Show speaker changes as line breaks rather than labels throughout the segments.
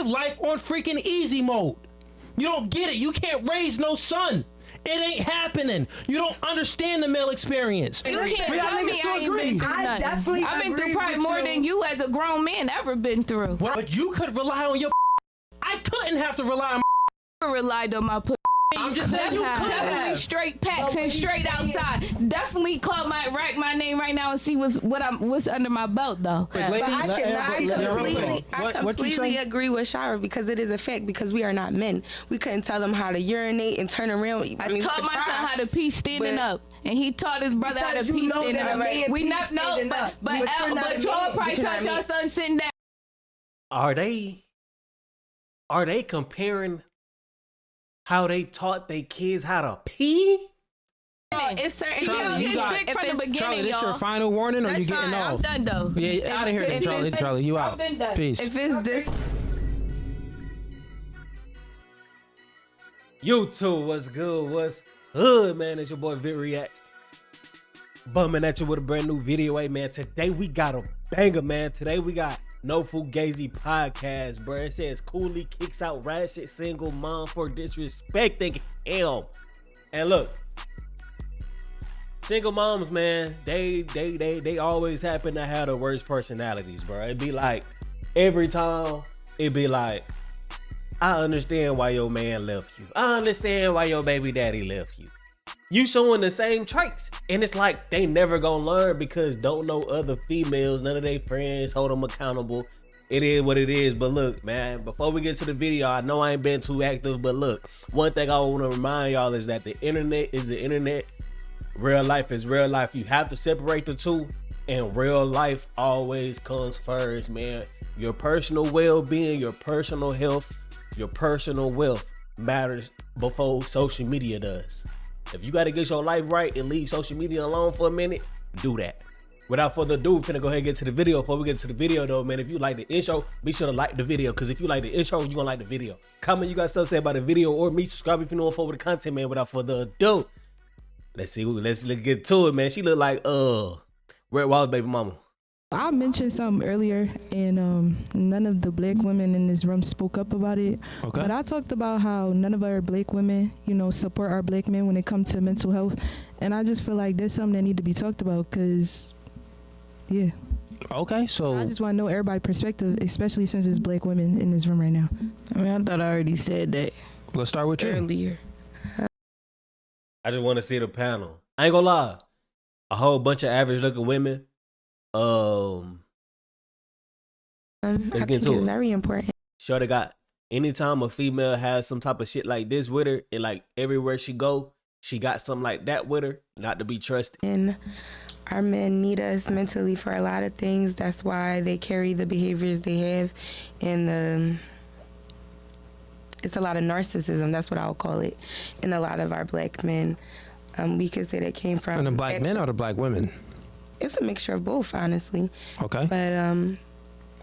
live life on freaking easy mode. You don't get it. You can't raise no son. It ain't happening. You don't understand the male experience.
You can't tell me I ain't been through nothing. I've been through probably more than you as a grown man ever been through.
Well, but you could rely on your. I couldn't have to rely on.
I relied on my pussy.
I'm just saying you could
Definitely
have.
straight packs and straight outside. Definitely call my name right now and see what's under my belt though.
But I completely agree with Shara because it is a fact because we are not men. We couldn't tell them how to urinate and turn around.
I taught my son how to pee standing up, and he taught his brother how to pee standing up. We not know, but y'all probably taught your son sitting down.
Are they comparing how they taught their kids how to pee?
It's certain
Charlie, you got,
from the beginning,
Charlie, this
y'all.
your final warning, or
That's
you getting
fine.
off?
I'm done though.
Yeah, out of here, then, Charlie. Charlie, you out. Peace.
If it's this.
YouTube, what's good? What's hood, man? It's your boy Overreact. Bumming at you with a brand new video, hey man. Today we got a banger, man. Today we got No Fugazi podcast, bro. It says Cooley kicks out ratchet single mom for disrespecting him. And look, single moms, man, they always happen to have the worst personalities, bro. It be like every time, it be like, I understand why your man left you. I understand why your baby daddy left you. You showing the same traits, and it's like they never gonna learn because don't know other females, none of their friends hold them accountable. It is what it is. But look, man, before we get to the video, I know I ain't been too active, but look, one thing I want to remind y'all is that the internet is the internet. Real life is real life. You have to separate the two, and real life always comes first, man. Your personal well-being, your personal health, your personal wealth matters before social media does. If you got to get your life right and leave social media alone for a minute, do that. Without further ado, we're finna go ahead and get to the video. Before we get to the video though, man, if you like the intro, be sure to like the video. Because if you like the intro, you're gonna like the video. Comment you got something to say about the video or me. Subscribe if you know for the content, man. Without further ado, let's get to it, man. She look like Red Wall's baby mama.
I mentioned something earlier, and none of the black women in this room spoke up about it.
Okay.
But I talked about how none of our black women, support our black men when it comes to mental health. And I just feel like there's something that need to be talked about because, yeah.
Okay, so
I just want to know everybody's perspective, especially since it's black women in this room right now.
I mean, I thought I already said that
let's start with you.
earlier.
I just want to see the panel. I ain't gonna lie. A whole bunch of average looking women. Let's get into it.
Very important.
Sure, they got anytime a female has some type of shit like this with her, and like everywhere she go, she got something like that with her, not to be trusted.
And our men need us mentally for a lot of things. That's why they carry the behaviors they have, and it's a lot of narcissism. That's what I'll call it. In a lot of our black men, we could say that came from.
And the black men or the black women?
It's a mixture of both, honestly.
Okay.
But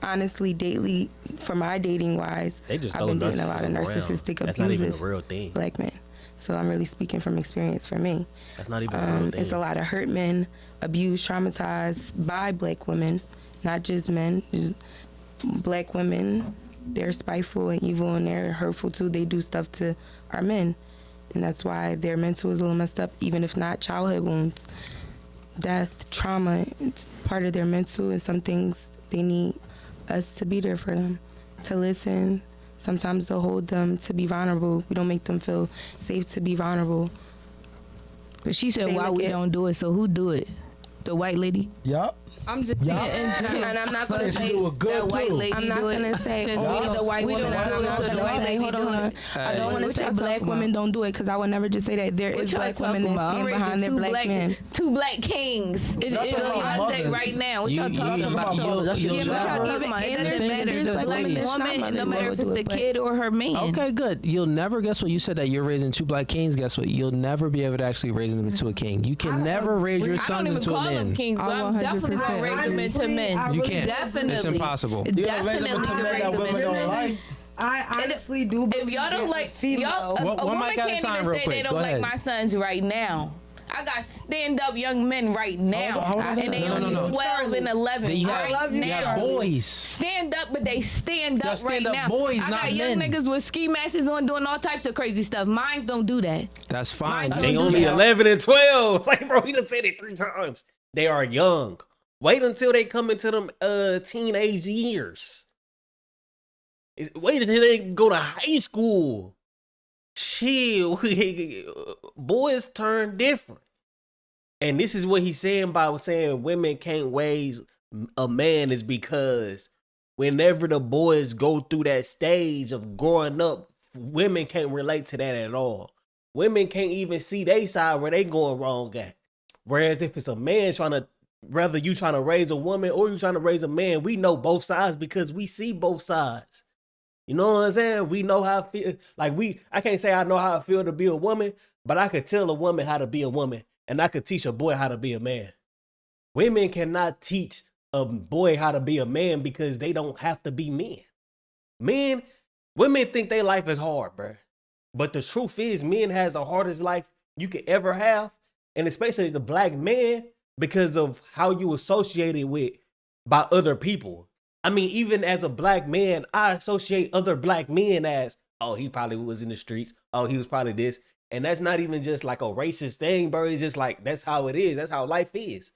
honestly, daily, for my dating wise, I've been dating a lot of narcissistic,
That's not even
abusive
a real thing.
black men. So I'm really speaking from experience for me.
That's not even a real thing.
It's a lot of hurt men, abused, traumatized by black women, not just men, just black women. They're spiteful and evil and they're hurtful too. They do stuff to our men. And that's why their mental is a little messed up, even if not childhood wounds. Death, trauma, it's part of their mental, and some things they need us to be there for them, to listen, sometimes to hold them, to be vulnerable. We don't make them feel safe to be vulnerable.
But she said, why we don't do it, so who do it? The white lady?
Yup.
I'm just saying, and I'm not going to say that white lady
I'm not
do it.
going to say,
Since we the white women, I'm not going to say, hold on.
I don't want to say black women don't do it, because I would never just say that. There is black women that stand behind their black men.
Two black kings. It is I say right now. What y'all talking about?
That's your
What y'all talking about? It doesn't matter. It's a black woman, no matter if it's the kid or her man.
Okay, good. You'll never, guess what? You said that you're raising two black kings. Guess what? You'll never be able to actually raise them into a king. You can never raise your sons into a
I don't even call them kings, but I'm definitely going to raise them into men.
You can't.
Definitely.
It's impossible.
Definitely can raise them into men.
I honestly do believe
if y'all don't like y'all, a woman can't even say they don't like my sons right now. I got stand-up young men right now,
Hold on.
and they only 12 and 11
Then you
right
have,
now.
you have boys.
Stand up, but they stand up right
stand-up
now.
boys,
I
not
got young
men.
niggas with ski masks on doing all types of crazy stuff. Mines don't do that.
That's fine.
Mine
They
don't
only
do that.
11 and 12. Like, bro, he done said it 3 times. They are young. Wait until they come into them teenage years. Wait until they go to high school. Chill. Boys turn different. And this is what he's saying by saying women can't raise a man, is because whenever the boys go through that stage of growing up, women can't relate to that at all. Women can't even see their side where they going wrong at. Whereas if it's a man trying to, whether you trying to raise a woman or you trying to raise a man, we know both sides because we see both sides. You know what I'm saying? We know how it feel. Like I can't say I know how it feel to be a woman, but I could tell a woman how to be a woman, and I could teach a boy how to be a man. Women cannot teach a boy how to be a man because they don't have to be men. Women think their life is hard, bro. But the truth is, men has the hardest life you could ever have, and especially the black man, because of how you associated with by other people. I mean, even as a black man, I associate other black men as, oh, he probably was in the streets. Oh, he was probably this. And that's not even just like a racist thing, bro. It's just like, that's how it is. That's how life is.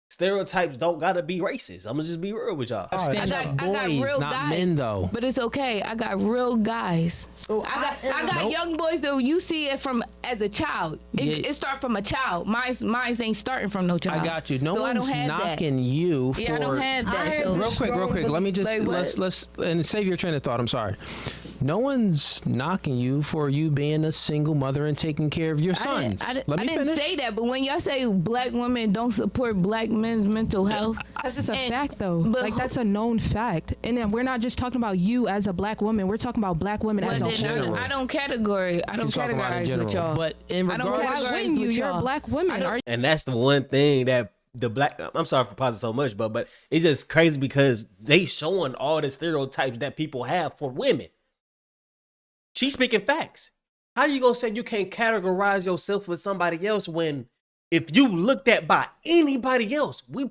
Stereotypes don't gotta be racist. I'm gonna just be real with y'all.
I got boys, not men, though.
But it's okay. I got real guys.
So
I got young boys though. You see it from as a child. It start from a child. Mine ain't starting from no child.
I got you. No
so
one's knocking you for.
Yeah, I don't have that. So.
Real quick. Let me just let's and save your train of thought. I'm sorry. No one's knocking you for you being a single mother and taking care of your sons.
I didn't say that, but when y'all say black women don't support black men's mental health,
That's just a fact, though.
but
Like, that's a known fact. And then we're not just talking about you as a black woman. We're talking about black women as a
general.
whole.
I don't categorize with y'all.
But in
I don't
regards,
Why wouldn't you? You're a black woman.
And that's the one thing that the black, I'm sorry for pausing so much, but it's just crazy because they showing all the stereotypes that people have for women. She's speaking facts. How you gonna say you can't categorize yourself with somebody else when if you looked at by anybody else, I'm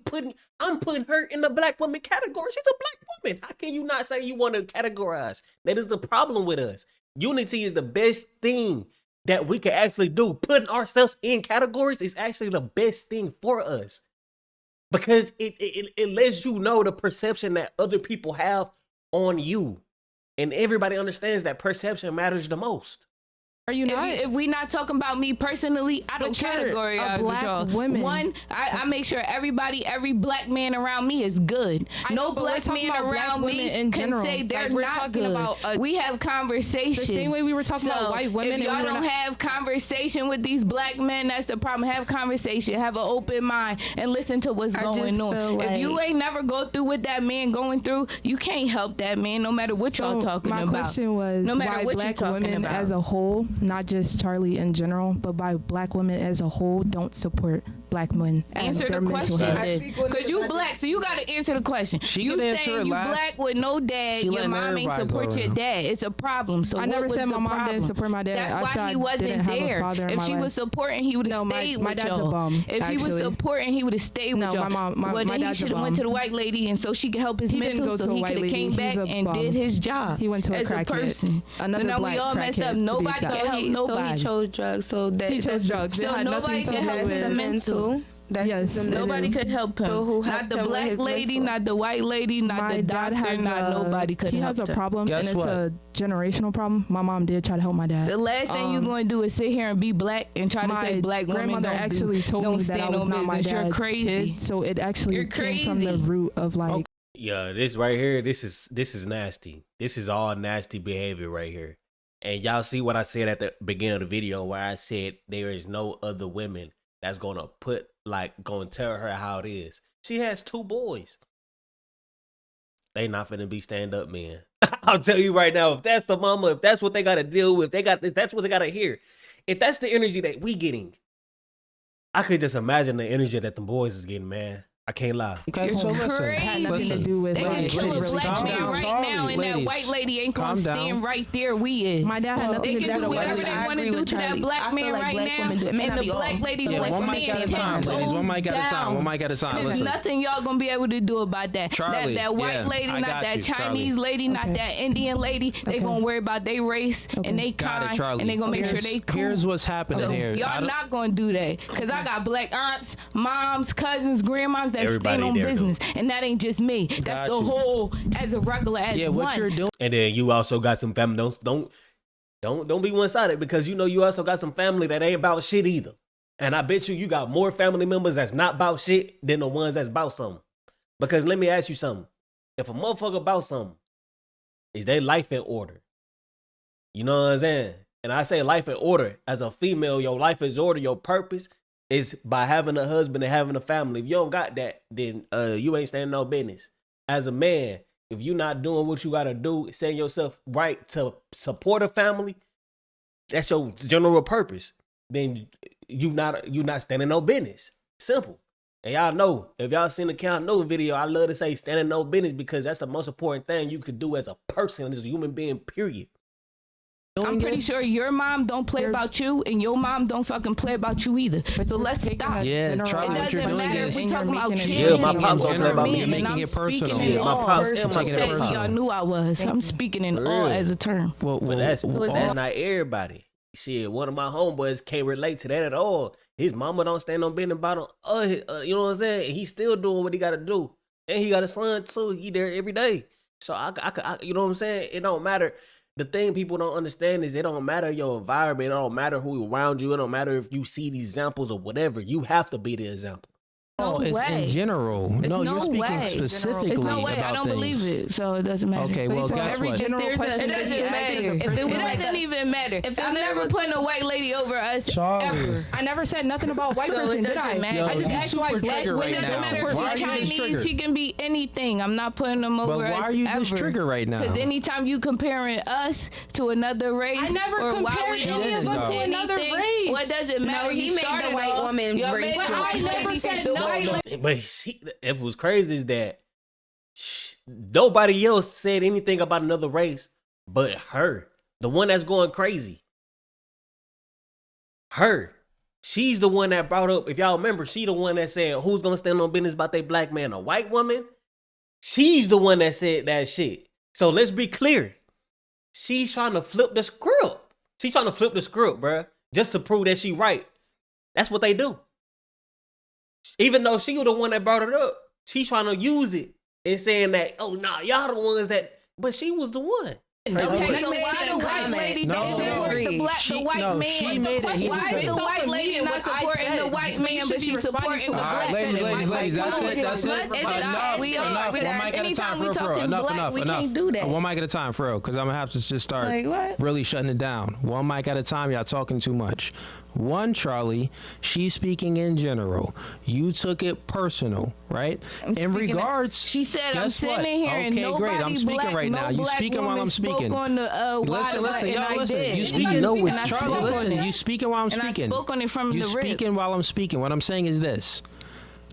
putting her in the black woman category. She's a black woman. How can you not say you want to categorize? That is the problem with us. Unity is the best thing that we can actually do. Putting ourselves in categories is actually the best thing for us. Because it lets you know the perception that other people have on you. And everybody understands that perception matters the most.
Are you not?
If we not talking about me personally, I don't
But you're
categorize
a black
with y'all.
woman.
One, I make sure every black man around me is good.
I know,
No
but we're
black
talking
man
about black
around
women
me
in
can
general.
say they're
Like, we're
not
talking
good.
about
We have conversation.
The same way we were talking about white women.
If y'all
and we were
don't
not-
have conversation with these black men, that's the problem. Have conversation. Have an open mind and listen to what's
I
going
just
on.
feel
If you
like-
ain't never go through what that man going through, you can't help that man no matter what y'all talking
my
about.
question was
No matter
why
what you're
black
talking
women
about.
as a whole, not just Charlie in general, but by black women as a whole, don't support black men and
Answer
their
the
mental
question,
health.
because you black, so you gotta answer the question.
She
You
can answer
saying
it
you
last.
black with no dad,
She
your
letting
mom ain't
everybody
support
go
your
now.
dad. It's a problem. So
I
what
never
was
said
the
my mom
problem?
didn't support my dad.
That's
I
why
said I
he wasn't
didn't have a
there.
father in
If
my
she
life.
was supporting, he would have
No,
stayed
my
with
dad's a
y'all.
bum,
If he was
actually.
supporting, he would have stayed with
No,
y'all.
my
Well, then he
dad's a
should have went
bum.
to the white lady, and so she could help his
He didn't
mental,
go
so
to a
he
white
could have
lady.
came
He's
back
a
and
bum.
did his job.
He went to a
as a
crackhead.
person.
Another
So now
black
we all messed
crackhead,
up.
to be
Nobody
exact.
can help
So
nobody.
he chose drugs. So that
He chose drugs. It
So
had
nobody
nothing to
can
do
help
that's
with
the mental. That's
Yes,
the
it
mental.
Nobody
is.
could help him.
So who
Not
helped
the
him with
black
his
lady,
mental?
not the white lady, not
My
the
dad
doctor,
has
not nobody could
he
help
has a
him.
problem,
Guess
and it's
what?
a generational problem. My mom did try to help my dad.
The last thing you're going to do is sit here and be black and try to
My
say black women
grandmother
don't
actually told
don't
me that I
stand
was
on
not my
business. You're
dad's
crazy.
kid, so it actually
You're
came from the
crazy.
root of like.
Yeah, this right here, this is nasty. This is all nasty behavior right here. And y'all see what I said at the beginning of the video where I said there is no other women that's gonna tell her how it is. She has 2 boys. They not finna be stand-up men. I'll tell you right now, if that's the mama, if that's what they gotta deal with, that's what they gotta hear. If that's the energy that we getting, I could just imagine the energy that the boys is getting, man. I can't lie.
Okay, so listen.
Had nothing to do with
They can
like,
kill a
ladies,
black
calm
man
down.
right
Charlie,
now, and that
ladies,
white lady ain't gonna
calm down.
stand right there. We is.
My dad had
They
nothing to
can
do
do
with
whatever
it.
they
I
want to
agree
do
with
to that
Charlie.
black
I feel
man
like
right
black
now,
women do it. It may
and
not
the
be all.
black lady
Yeah,
gonna
one mic at a
stand
time,
10
ladies. One mic at a time.
down.
One mic at a time.
There's
Listen.
nothing y'all gonna be able to do about that.
Charlie,
that white
yeah,
lady,
I
not
got
that
you,
Chinese
Charlie.
lady, not
Okay.
that Indian lady. They gonna worry about their race and they
Got it,
kind,
Charlie.
and they gonna make sure
Here's-
they cool.
Here's what's happening
So
here. I
y'all
don't-
not gonna do that, cause I got black aunts, moms, cousins, grandmoms that
Everybody
stand on
there,
business, and that ain't just me. That's
Got
the
you.
whole as a regular as
Yeah,
one.
what you're doing.
And then you also got some family. Don't be one sided, because you know you also got some family that ain't about shit either. And I bet you got more family members that's not about shit than the ones that's about something. Because let me ask you something. If a motherfucker about something, is their life in order? You know what I'm saying? And I say life in order. As a female, your life is order. Your purpose is by having a husband and having a family. If you don't got that, then you ain't standing no business. As a man, if you not doing what you gotta do, setting yourself right to support a family, that's your general purpose. Then you not standing no business. Simple. And y'all know, if y'all seen the Count No video, I love to say standing no business, because that's the most important thing you could do as a person, as a human being, period.
I'm pretty sure your mom don't play about you, and your mom don't fucking play about you either. So let's stop.
Yeah, Charlie,
It
what you're
doesn't
doing
matter
is
if we talking about kids.
Yeah, my pops don't play about me.
You're making it personal.
Yeah, my pops and my
taking it
stepfather.
personal.
Y'all knew I was. I'm speaking in
For
all
real.
as a term.
Well,
But that's not everybody. Shit, one of my homeboys can't relate to that at all. His mama don't stand on business about him. You know what I'm saying? And he's still doing what he got to do, and he got a son too. He there every day. So I, you know what I'm saying? It don't matter. The thing people don't understand is it don't matter your environment. It don't matter who around you. It don't matter if you see these examples or whatever. You have to be the example.
No, it's
way.
in general.
It's
No, you're
no
speaking
way.
specifically
It's no way.
about
I don't
things.
believe it, so it doesn't matter.
Okay, well, guess
every
what?
general
If there's
question
It
a-
that
doesn't
you ask
matter.
is a
If it
person.
was
It
like
doesn't
a-
even matter.
if
I'm
it
never
was-
putting a white lady over us
Charlie.
ever.
I never said nothing about white
So it
person, did
doesn't
I?
matter.
Yo,
I just
you
asked why
super
black
triggered right
It doesn't
now.
matter if
Why
she's
are you this
Chinese.
triggered?
She can be anything. I'm not putting them
But
over
why
us
are you this
ever.
triggered right now?
Because anytime you comparing us to another race,
I never
or why
compared
we
She
don't
any of
did,
us
though.
to another
anything,
race.
What does it matter?
he
You
made the
started
white
off-
woman
Yo,
race
man,
joke.
I
I never
never
said
the
no.
white
But it was crazy is that nobody else said anything about another race but her, the one that's going crazy. Her. She's the one that brought up, if y'all remember, she the one that said, who's gonna stand on business about their black man, a white woman? She's the one that said that shit. So let's be clear. She's trying to flip the script. She's trying to flip the script, bruh, just to prove that she right. That's what they do. Even though she was the one that brought it up, she's trying to use it and saying that, oh, nah, y'all the ones that, but she was the one.
Okay,
Let's
so
say
why the white
comment.
lady
No.
don't support the black,
She-
the white
no,
man?
she made it. He
Why
was
is
saying-
the white lady
me and
not
what I
supporting
said.
the white
So you
man,
should
but
be
she's
responding
supporting
to
the
what I
black
said.
ladies,
man?
ladies, that's it, that's it.
But it's
Enough,
not. We
enough.
are.
One mic at a
Anytime
time,
we
for real.
talking black, we can't do that.
One mic at a time, for real, because I'm gonna have to just start
Like, what?
really shutting it down. One mic at a time, y'all talking too much. One, Charlie, she's speaking in general. You took it personal, right? In regards,
She said, I'm
guess
sitting
what?
in here and
Okay,
nobody
great. I'm speaking
black,
right now.
no
You
black
speaking while
woman
I'm speaking.
spoke on the
Listen, listen,
and
y'all
I
listen.
did.
You
And
speaking?
know
I
it's
spoke
Charlie,
on
listen.
it.
You speaking while I'm
And I
speaking.
spoke on it from
You
the rip.
speaking while I'm speaking. What I'm saying is this.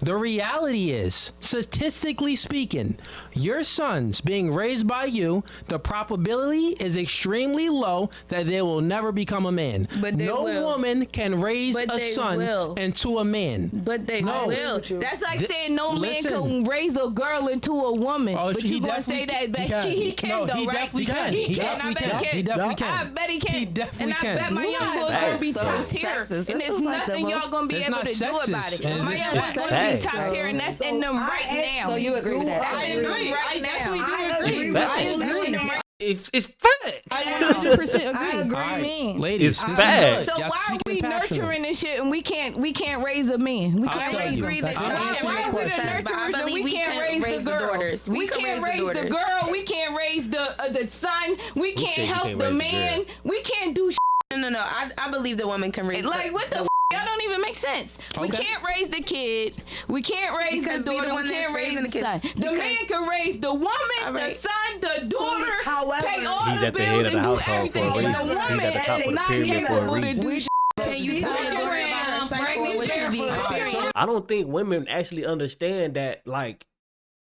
The reality is, statistically speaking, your sons being raised by you, the probability is extremely low that they will never become a man.
But they
no
will.
woman can raise
But
a
they
son
will.
into a man.
But they
No.
will. That's like saying no
listen.
man can raise a girl into a woman.
Oh,
but
he
you gonna
definitely
say that? But
can.
he can
No,
though,
he
right?
definitely can.
He
He
can. I
definitely
bet
can.
he can.
He definitely
I
can.
bet he can.
He definitely
and
can.
I bet my young
Facts.
boy's gonna be top
Facts.
tier.
Sexist. This
And there's
is like the
nothing y'all
most-
gonna be
It's
able
not
to do
sexist.
about it.
It's-
My
it's
young boy's gonna be
facts.
top tier, and that's in them right now.
So you agree with that?
I agree. I definitely do
It's
agree.
facts.
I agree.
It's facts.
I 100% agree.
I agree.
All right,
Man.
ladies,
It's
this is
facts.
good.
So
Y'all
why are
speaking
we
passionate.
nurturing this shit and we can't raise a man? We
I'll
can't
tell
raise
you.
agree that
I'll
you
answer
Why
your
is it
question.
a
But I
nurturer and
believe
we can't raise the girl?
daughters.
We can't raise the girl. We can't raise the son. We
said
can't
you
help
can't
the
raise the
man.
girl?
We can't do
No. I believe the woman can raise.
like what the y'all don't even make sense. We
Okay.
can't raise the kid. We can't raise
Because
the
be the
daughter.
one
We
that's
can't raise
raising
the
the kid.
son. The
Because-
man can raise the woman,
All right.
the son, the daughter.
However,
pay all
He's
the
at the
bills
head of
and
the
do
household for a
everything.
reason.
The woman
He's at the top of
is
the
not
pyramid for a
able to
reason.
do
Can you tell your daughter about her
pregnant, which is being experienced.
I don't think women actually understand that, like,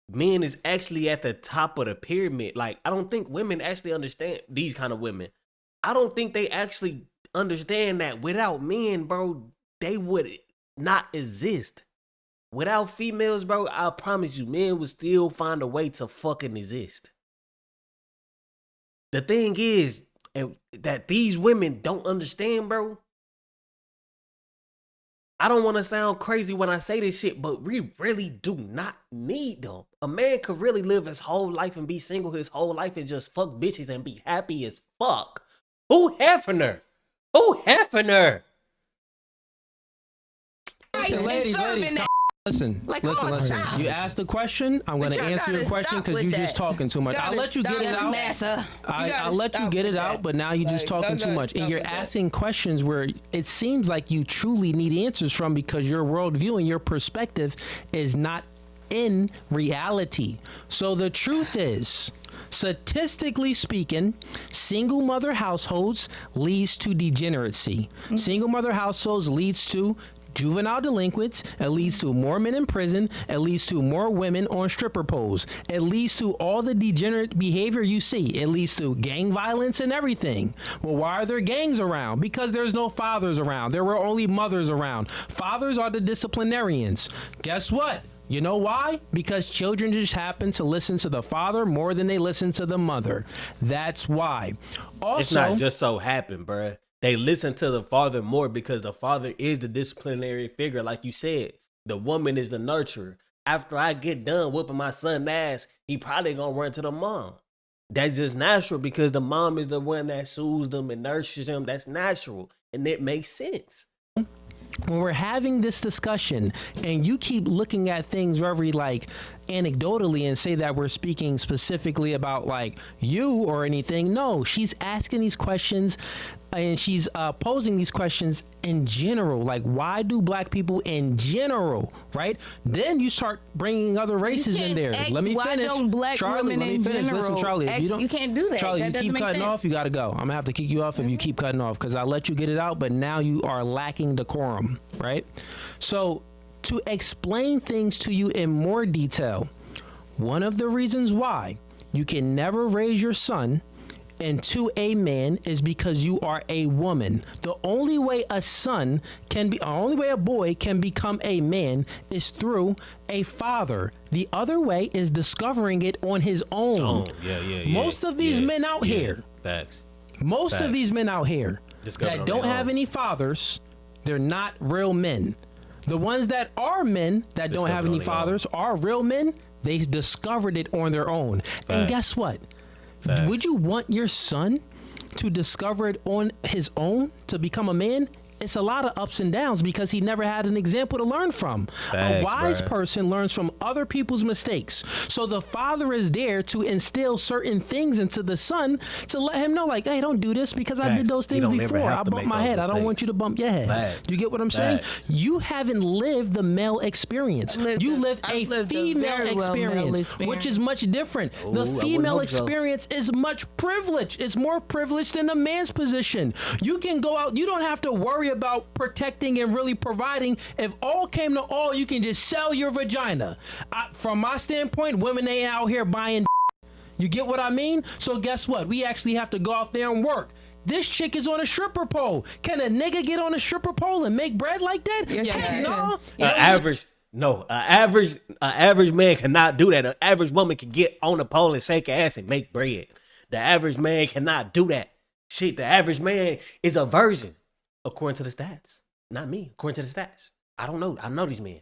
men is actually at the top of the pyramid. Like, I don't think women actually understand these kind of women. I don't think they actually understand that without men, bro, they would not exist. Without females, bro, I promise you, men would still find a way to fucking exist. The thing is that these women don't understand, bro. I don't want to sound crazy when I say this shit, but we really do not need them. A man could really live his whole life and be single his whole life and just fuck bitches and be happy as fuck. Who having her? Who having her?
Ladies, listen. You asked the question. I'm going to answer your question because you just talking too much. I'll let you get it out. I'll let you get it out, but now you're just talking too much. And you're asking questions where it seems like you truly need answers from because your worldview and your perspective is not in reality. So the truth is, statistically speaking, single mother households leads to degeneracy. Single mother households leads to juvenile delinquents. It leads to more men in prison. It leads to more women on stripper poles. It leads to all the degenerate behavior you see. It leads to gang violence and everything. Well, why are there gangs around? Because there's no fathers around. There were only mothers around. Fathers are the disciplinarians. Guess what? You know why? Because children just happen to listen to the father more than they listen to the mother. That's why. Also,
it's not just so happen, bruh. They listen to the father more because the father is the disciplinary figure. Like you said, the woman is the nurturer. After I get done whooping my son's ass, he probably gonna run to the mom. That's just natural because the mom is the one that soothes them and nurtures them. That's natural. And it makes sense.
When we're having this discussion and you keep looking at things very like anecdotally and say that we're speaking specifically about like you or anything, no, she's asking these questions and she's posing these questions in general. Like, why do black people in general, right? Then you start bringing other races in there. Let me finish. Charlie, let me finish. Listen, Charlie, if you
can't do that.
Charlie,
that
you keep cutting off, you got to go. I'm going to have to kick you off if you keep cutting off because I let you get it out, but now you are lacking decorum, right? So to explain things to you in more detail, one of the reasons why you can never raise your son into a man is because you are a woman. The only way a son can be, only way a boy can become a man is through a father. The other way is discovering it on his own.
Oh,
Most of these men out here, most of these men out here that don't have any fathers, they're not real men. The ones that are men that don't have any fathers are real men. They discovered it on their own. And guess what? Would you want your son to discover it on his own to become a man? It's a lot of ups and downs because he never had an example to learn from. A wise person learns from other people's mistakes. So the father is there to instill certain things into the son to let him know, like, hey, don't do this because I did those things before. I bumped my head. I don't want you to bump your head. You get what I'm saying? You haven't lived the male experience. You lived a female experience, which is much different. The female experience is much privileged. It's more privileged than a man's position. You can go out. You don't have to worry about protecting and really providing. If all came to all, you can just sell your vagina. From my standpoint, women ain't out here buying. You get what I mean? So guess what? We actually have to go out there and work. This chick is on a stripper pole. Can a nigga get on a stripper pole and make bread like that? No.
An average man cannot do that. An average woman can get on a pole and shake her ass and make bread. The average man cannot do that. Shit, the average man is a virgin. According to the stats. Not me. According to the stats. I don't know. I know these men.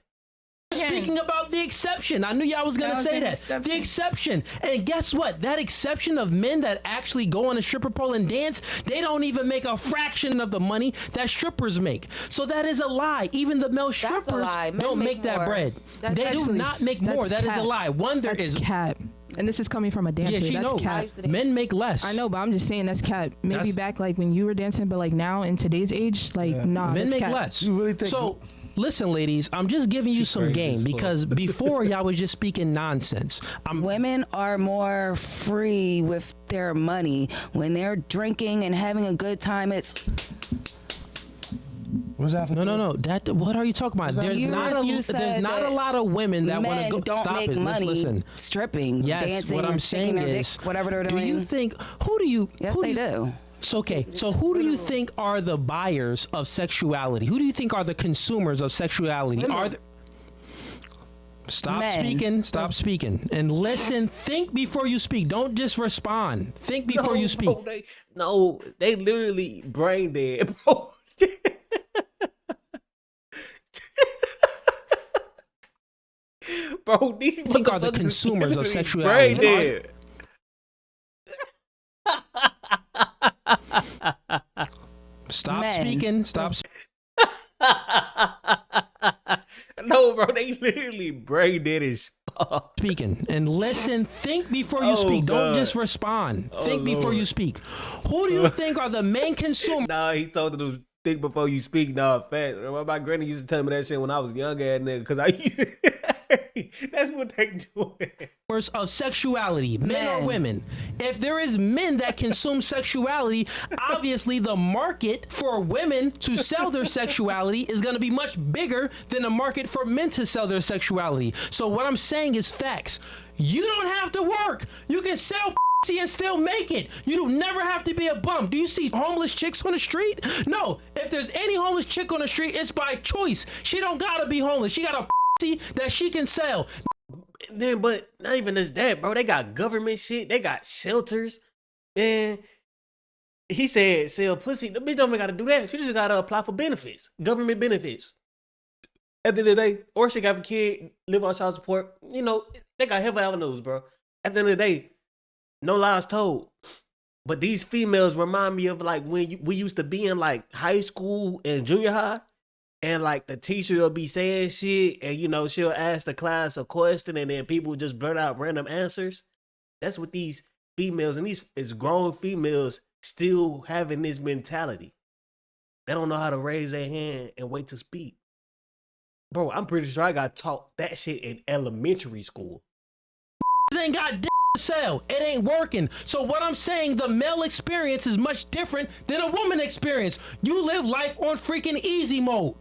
Speaking about the exception, I knew y'all was going to say that. The exception. And guess what? That exception of men that actually go on a stripper pole and dance, they don't even make a fraction of the money that strippers make. So that is a lie. Even the male strippers don't make that bread. They do not make more. That is a lie. One, there is
cap. And this is coming from a dancer.
Yeah, she
that's
knows.
Cap.
Men make less.
I know, but I'm just saying that's cap. Maybe back like when you were dancing, but like now in today's age, like nah,
men make
cap.
less.
You really think
so? Listen, ladies, I'm just giving you some game because before y'all was just speaking nonsense.
Women are more free with their money when they're drinking and having a good time. It's
What's that?
No. That what are you talking about? There's not a lot of women that want to go.
Don't
Stop
make
it.
money
Listen.
stripping,
Yes.
dancing,
What I'm saying is,
whatever they're doing.
do you think? Who do you?
Yes,
who
they
you,
do.
So okay. So who do you think are the buyers of sexuality? Who do you think are the consumers of sexuality? Are the, Stop
Men.
speaking. Stop speaking. And listen. Think before you speak. Don't just respond. Think before you speak.
Bro, they literally brain dead, bro. Bro, these
Think are the
motherfuckers
consumers of
literally
sexuality.
brain dead.
Stop
Men.
speaking. Stop
No, bro, they literally brain dead as fuck.
speaking. And listen. Think before you speak. Don't
God.
just respond. Think before
Lord.
you speak. Who do you think are the main consumers?
Nah, he told them to think before you speak. Nah, fast. My granny used to tell me that shit when I was a young ass nigga, cause that's what they do.
Of sexuality, men or
Men.
women. If there is men that consume sexuality, obviously the market for women to sell their sexuality is going to be much bigger than the market for men to sell their sexuality. So what I'm saying is facts. You don't have to work. You can sell and still make it. You do never have to be a bum. Do you see homeless chicks on the street? No. If there's any homeless chick on the street, it's by choice. She don't gotta be homeless. She got a that she can sell.
Then, but not even just that, bro. They got government shit. They got shelters. And he said, sell pussy. The bitch don't even got to do that. She just got to apply for benefits, government benefits. At the end of the day, or she got a kid, live on child support. You know, they got heavy avenues, bro. At the end of the day, no lies told. But these females remind me of like when we used to be in like high school and junior high. And like the teacher will be saying shit, and you know she'll ask the class a question, and then people just blurt out random answers. That's what these females and these is grown females still having this mentality. They don't know how to raise their hand and wait to speak. Bro, I'm pretty sure I got taught that shit in elementary school.
Ain't got to sell. It ain't working. So what I'm saying, the male experience is much different than a woman experience. You live life on freaking easy mode.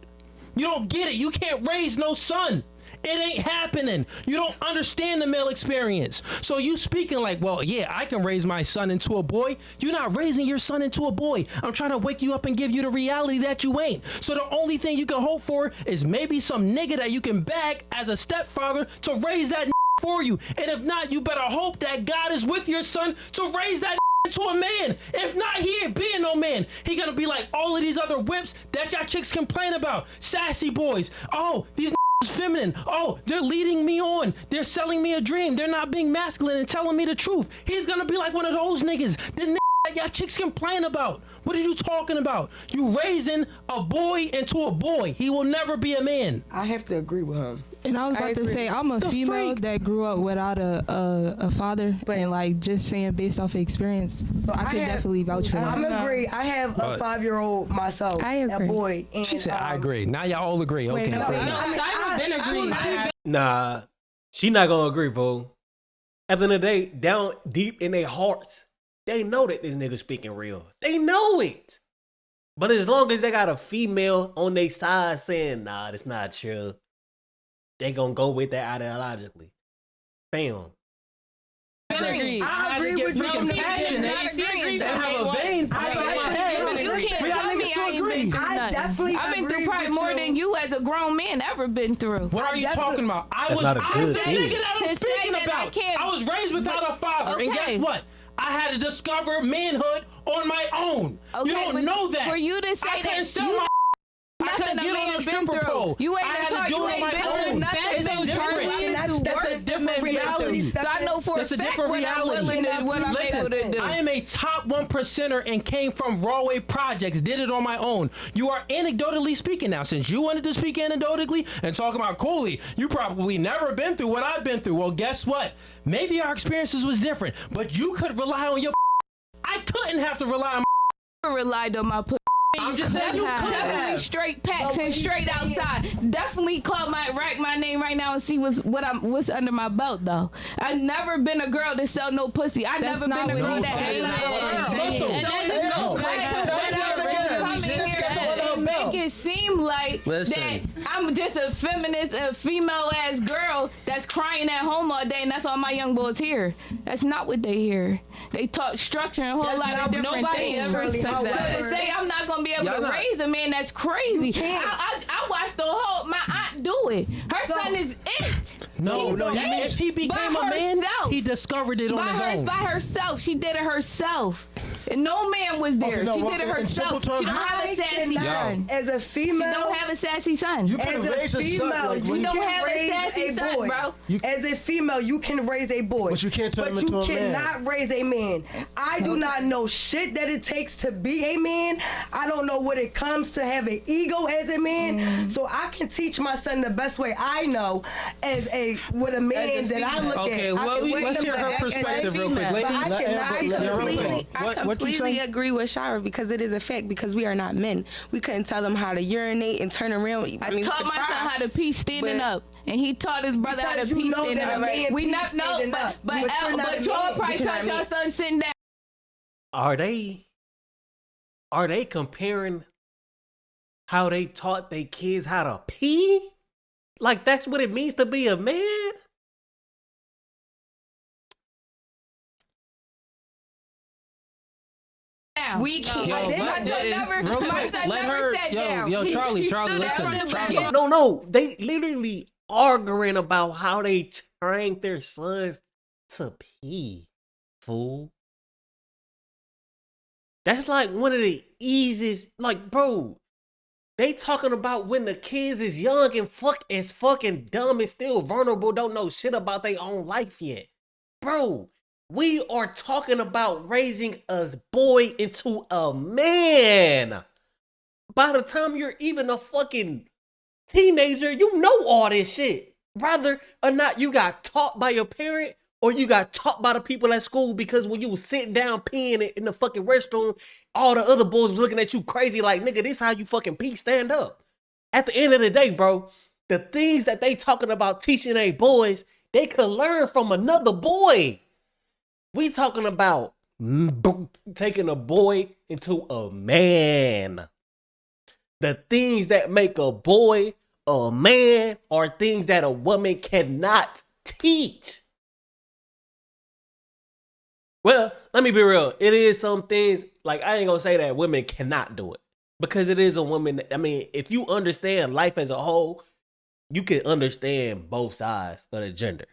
You don't get it. You can't raise no son. It ain't happening. You don't understand the male experience. So you speaking like, well, yeah, I can raise my son into a boy. You're not raising your son into a boy. I'm trying to wake you up and give you the reality that you ain't. So the only thing you can hope for is maybe some nigga that you can bag as a stepfather to raise that for you. And if not, you better hope that God is with your son to raise that to a man. If not, he ain't being no man. He gonna be like all of these other whips that y'all chicks complain about. Sassy boys. Oh, these is feminine. Oh, they're leading me on. They're selling me a dream. They're not being masculine and telling me the truth. He's gonna be like one of those niggas. The that y'all chicks complain about. What are you talking about? You raising a boy into a boy. He will never be a man.
I have to agree with him.
And I was about to say, I'm a female that grew up without a father, and like just saying based off of experience, so I can definitely vouch for that.
I'm agree. I have a 5-year-old myself,
I agree.
a boy. And,
She said, I agree. Now y'all all agree. Okay.
Simon been agreeing.
Nah, she not gonna agree, bro. At the end of the day, down deep in their hearts, they know that this nigga speaking real. They know it. But as long as they got a female on their side saying, nah, that's not true, they gonna go with that ideologically. Bam.
I agree with you.
Freaking passionate. They have a vein.
You can't tell me I ain't been through nothing. I've been through probably more than you as a grown man ever been through.
What are you talking about? I
That's
was
not a good
the
thing.
nigga that I'm
To say
speaking
that I
about.
can't-
I was raised without a father, and
Okay.
guess what? I had to discover manhood on my own.
Okay,
You don't
but
know that.
for you to say
I couldn't
that
sell
you-
my I couldn't
nothing a
get on
man
a
been
stripper
through.
pole.
You ain't
I had
taught
to do
you
it on
ain't
my
been through
own.
nothing.
It's
So
different. That's a different reality.
So I know for
That's
a
a
fact
different
what I'm
reality.
willing to, what I'm
Listen,
able to do.
I am a top 1%er and came from Rawway Projects, did it on my own. You are anecdotally speaking now. Since you wanted to speak anecdotally and talk about Cooley, you probably never been through what I've been through. Well, guess what? Maybe our experiences was different, but you could rely on your I couldn't have to rely on
relied on my pussy.
I'm just saying you could
Definitely
have.
straight packs and straight outside. Definitely call my name right now and see what's under my belt though. I've never been a girl to sell no pussy. I never been a girl that had
Listen,
and that just goes back to what I come in here and make it seem like
Listen.
that I'm just a feminist, a female ass girl that's crying at home all day, and that's all my young boys hear. That's not what they hear. They talk structure and a whole lot of different
nobody
things.
ever said
So
that.
to say I'm not gonna be able
Y'all
to
not-
raise a man, that's crazy. I watched the whole my aunt do it. Her son is it.
No,
He's
no. You
it
mean if he became
by
a man,
herself.
he discovered it on his own.
By herself. She did it herself. And no man was there.
Okay, no,
she
well,
did it
in simple
herself.
terms,
She don't have a sassy son.
As a
She
female,
don't have a sassy son.
You can
as a
raise a son
female,
like
you
when
don't
can
have a
raise
sassy
a
son,
boy.
bro.
As a female, you can raise a boy.
But you can't turn him
But
into
you
a man.
cannot raise a man. I do not know shit that it takes to be a man. I don't know what it comes to have an ego as a man. So I can teach my son the best way I know as a with a man that I look
Okay,
at.
well,
I can
let's
teach
hear
him
her
to act as a
perspective real quick.
female. But
Ladies,
I cannot
I
Yeah, real quick.
completely, I
What you
completely
say?
agree with Shara because it is a fact because we are not men. We couldn't tell them how to urinate and turn around.
I
we
taught
could
my
try,
son how to pee standing
but-
up, and he taught his brother how to
Because you
pee
know
standing
that a
up.
man
We
pees
not know,
standing
but
up,
but
but you're not a
y'all
man.
probably
But you're
taught
not
your
me.
son sitting down.
Are they comparing how they taught their kids how to pee? Like that's what it means to be a man?
We can't.
Yo,
I did.
let-
My son
never-
real
my
quick,
son
let
never
her.
sat
Yo,
down.
yo,
He
Charlie,
stood
Charlie,
up from
listen,
the
Charlie.
beginning.
No, they literally arguing about how they train their sons to pee, fool. That's like one of the easiest, like, bro. They talking about when the kids is young and fucking dumb and still vulnerable, don't know shit about their own life yet. Bro, we are talking about raising a boy into a man. By the time you're even a fucking teenager, you know all this shit. Whether or not you got taught by your parent or you got taught by the people at school because when you was sitting down peeing in the fucking restroom, all the other boys was looking at you crazy like, nigga, this how you fucking pee, stand up. At the end of the day, bro, the things that they talking about teaching they boys, they could learn from another boy. We talking about taking a boy into a man. The things that make a boy a man are things that a woman cannot teach. Well, let me be real. It is some things, like I ain't gonna say that women cannot do it. Because it is a woman, I mean, if you understand life as a whole, you can understand both sides of the gender.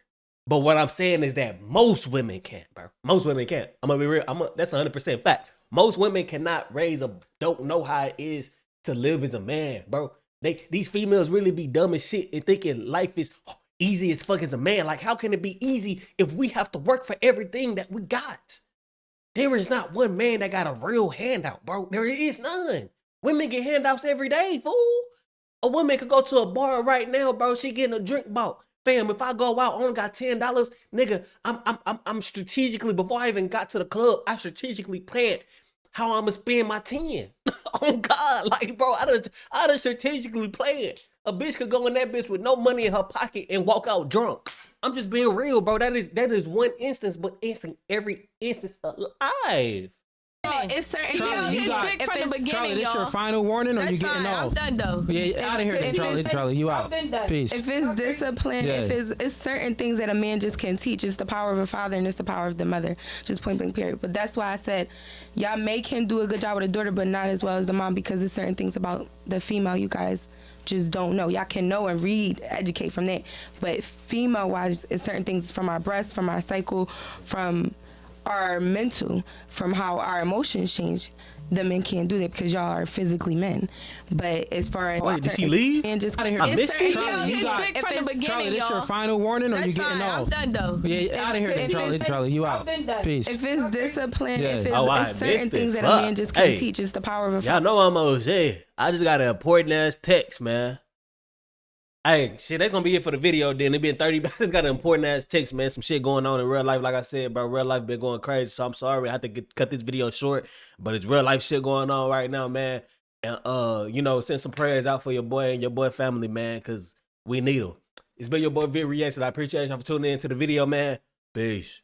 But what I'm saying is that most women can't, bro. Most women can't. I'm gonna be real. That's 100% fact. Most women cannot don't know how it is to live as a man, bro. These females really be dumb as shit and thinking life is easy as fuck as a man. Like, how can it be easy if we have to work for everything that we got? There is not one man that got a real handout, bro. There is none. Women get handouts every day, fool. A woman could go to a bar right now, bro. She getting a drink bought. Fam, if I go out, I only got $10, nigga. I'm strategically, before I even got to the club, I strategically planned how I'm gonna spend my 10. Oh God, like, bro, I done strategically planned. A bitch could go in that bitch with no money in her pocket and walk out drunk. I'm just being real, bro. That is one instance, but every instance of life.
It's certain
Charlie,
things.
you got-
Dick from the beginning,
Charlie, this
y'all.
your final warning, or
That's
you getting
fine.
off?
I'm done though.
Yeah, out of here, then,
if
Charlie.
it's-
Charlie, you out.
I've been done.
Peace.
If it's discipline,
Yeah.
it's certain things that a man just can teach. It's the power of a father and it's the power of the mother. Just point blank period. But that's why I said y'all can do a good job with a daughter, but not as well as the mom, because there's certain things about the female you guys just don't know. Y'all can know and read, educate from that. But female wise, it's certain things from our breast, from our cycle, from our mental, from how our emotions change. The men can't do that because y'all are physically men. But as far as
Wait, did she leave?
and just
Outta here.
I missed it.
Charlie, you got-
Dick from the beginning,
Charlie, this your
y'all.
final warning, or
That's
you getting
fine. I'm
off?
done though.
Yeah, out of here, then,
if
Charlie.
it's-
Charlie, you out.
I've been done.
Peace.
if it's discipline,
Yeah.
if it's,
Oh, I
it's certain
missed it.
things that a
Fuck.
man just can't
Hey.
teach. It's the power of a
Y'all
father.
know I'm OJ. I just got an important ass text, man. Hey, shit, that's gonna be it for the video. Then it been 30. I just got an important ass text, man. Some shit going on in real life, like I said, bro. Real life been going crazy, so I'm sorry. I have to cut this video short, but it's real life shit going on right now, man. And send some prayers out for your boy and your boy family, man, cause we need them. It's been your boy Vid Reacts, and I appreciate y'all for tuning in to the video, man. Peace.